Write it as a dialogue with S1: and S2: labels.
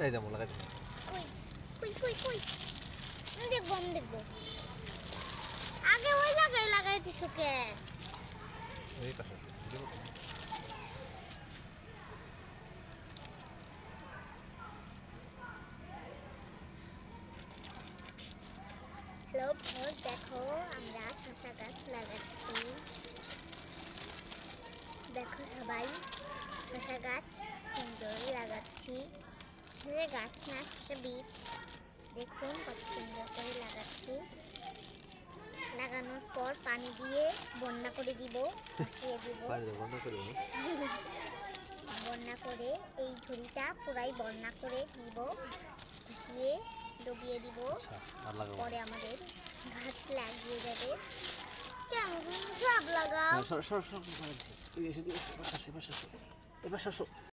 S1: এই যেমন লাগাই দিন।
S2: কই কই কই কই দেখবো আমি দেখবো আগে ওই জায়গায় লাগাই দিছো কে
S1: এই পাশে দেবো তো।
S2: হ্যালো বন্ধু, দেখো আমরা শসা গাছ লাগাচ্ছি। দেখো সবাই শসা গাছ সুন্দর লাগাচ্ছি। এটা গাছ না, একটা বীজ। দেখুন কত সুন্দর করে লাগাচ্ছি। লাগানোর পর পানি দিয়ে বন্যা করে দিব, ভাসিয়ে দিব।
S1: বন্ধ করে দেবো।
S2: বন্যা করে এই ঝুড়িটা পুরাই বন্যা করে দিব, ভাসিয়ে ডুবিয়ে দিব।
S1: আচ্ছা, আর লাগাবো।
S2: পরে আমাদের গাছ লাগিয়ে যাবে। কেমন সব লাগাও।
S1: সর সর সর, এই এসে দিয়ে এবার শস্য